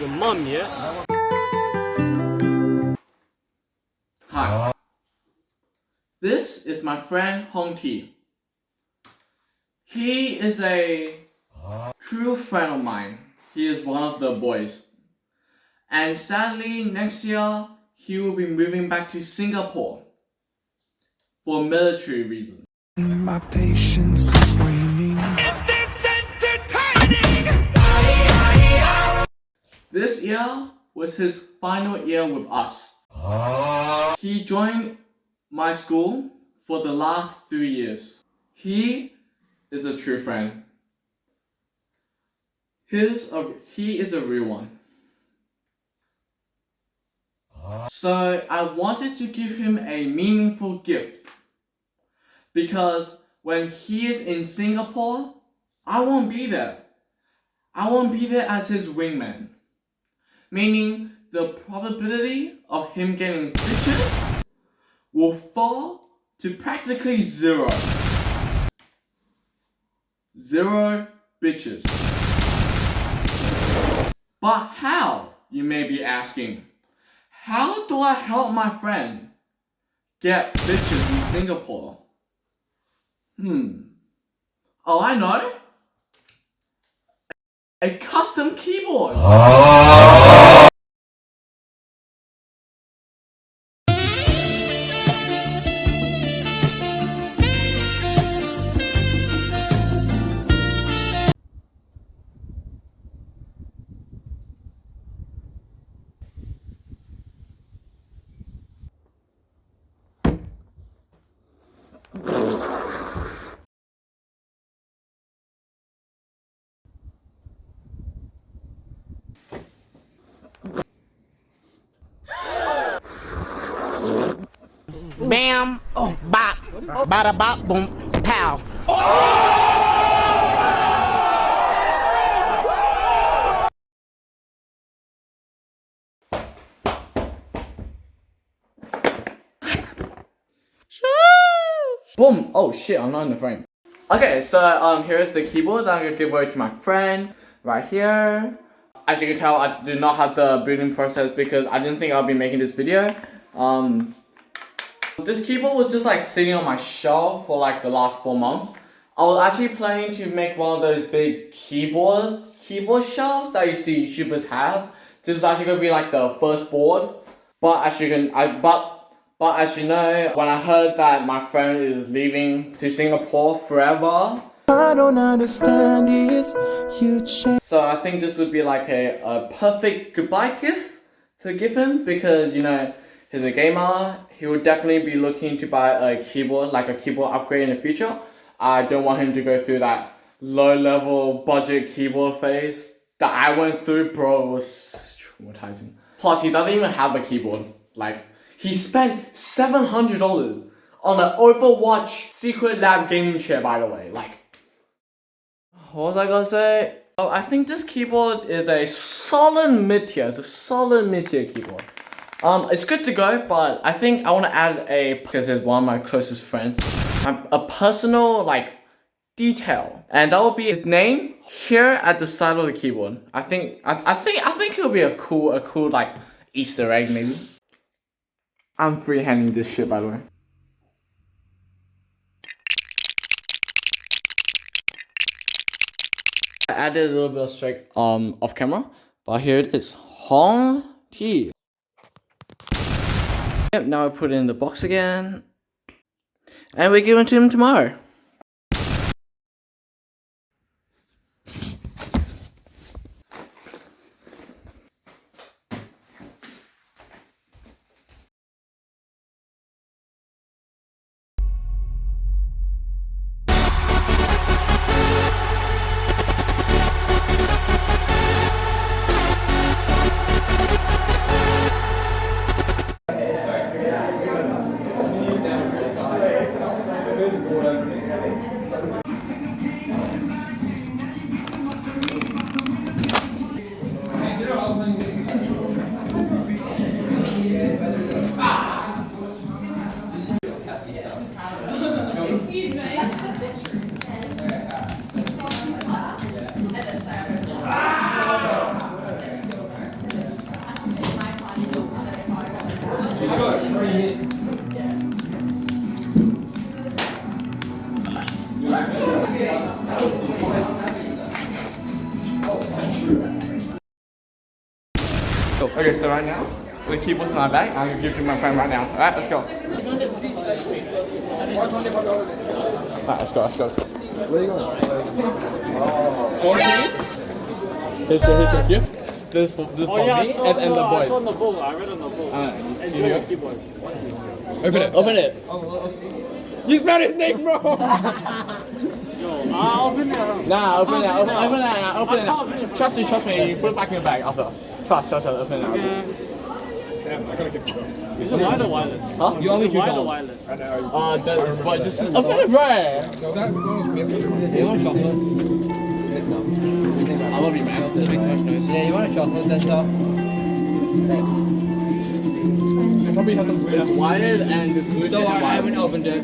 Your mum, yeah? Hi. This is my friend Hong Ti. He is a true friend of mine. He is one of the boys. And sadly, next year, he will be moving back to Singapore for military reasons. My patience is waning. Is this entertaining? This year was his final year with us. He joined my school for the last 3 years. He is a true friend. He is a real one. So I wanted to give him a meaningful gift. Because when he is in Singapore, I won't be there. I won't be there as his wingman. Meaning the probability of him getting bitches will fall to practically zero. Zero bitches. But how, you may be asking? How do I help my friend get bitches in Singapore? Oh, I know. A custom keyboard. Bam, bop, bada bop, boom, pow. Boom! Oh shit, I'm not in the frame. Okay, so here's the keyboard that I'm gonna give away to my friend right here. As you can tell, I do not have the booting process because I didn't think I'll be making this video. This keyboard was just like sitting on my shelf for like the last 4 months. I was actually planning to make one of those big keyboard shelves that you see YouTubers have. This is actually gonna be like the first board. But as you know, when I heard that my friend is leaving to Singapore forever, I don't understand is you change. so I think this would be like a perfect goodbye gift to give him because, you know, he's a gamer. He would definitely be looking to buy a keyboard, like a keyboard upgrade in the future. I don't want him to go through that low-level budget keyboard phase that I went through, bro. It was traumatizing. Plus, he doesn't even have a keyboard. Like, he spent $700 on an Overwatch Secret Lab gaming chair, by the way. Like, what was I gonna say? Oh, I think this keyboard is a solid mid-tier. It's a solid mid-tier keyboard. It's good to go, but I think I want to add because it's one of my closest friends, a personal like detail, and that will be his name here at the side of the keyboard. I think it'll be a cool like Easter egg maybe. I'm freehanding this shit, by the way. I added a little bit of strike off camera, but here it is. Hong Ti. Yep, now I put it in the box again. And we give it to him tomorrow. Cool. Okay, so right now, the keyboard's in my bag. I'm gonna give it to my friend right now. Alright, let's go. Alright, let's go. Where are you going? Here's your gift. This is for me and the boys. I saw on the book. I read on the book. And your keyboard. Open it. You smell his name, bro. Yo, I'll open it. Nah, open it. Trust me. You put it back in your bag after. Trust. Open it. Is it wired or wireless? Huh? You want me to wired or wireless? But just open it, bro. You want chocolate? I love you, man. It's a big touch noise. Yeah, you want a chocolate center? Thanks. It probably has some blue. It's wired and this blue. Don't worry, I haven't opened it.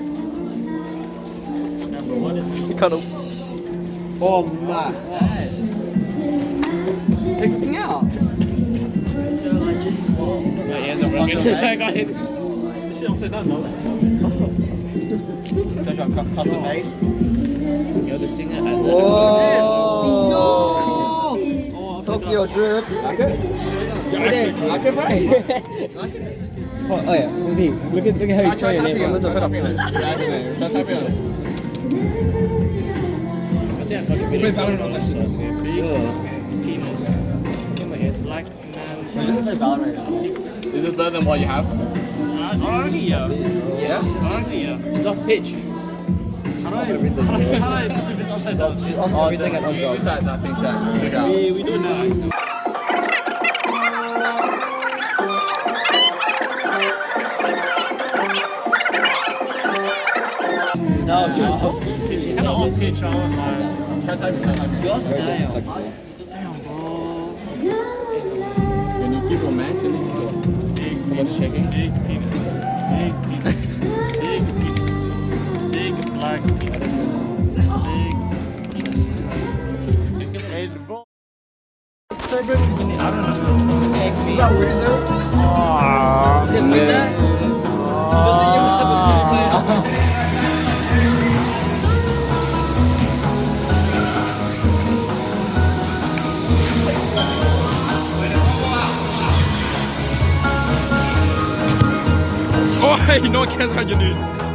Number one is Cuddle. Oh my. Take the thing out. My ears are broken. I got it. this shit upside down, no? Custom made. You're the singer at the... Oh, Tokyo drip. Like it? Like it, bro? Oh yeah, look at how you try your name. Try typing on it. Penis. Black man. Is this better than what you have? Already, yeah. Yeah? Already, yeah. It's off pitch. How do I put this upside down? Everything at You use that thing, check. Check out. We do it now. No, She's kind of off pitch, right? Try typing. Damn, bro. Your new keyboard, man. Your new keyboard. Big How much shaking? Big penis. Big penis. Big penis. Big black penis. Big penis. Hey, bro. Serbian? I don't know. is that weird though? Is it weird there? Oh, hey, no one cares about your nudes.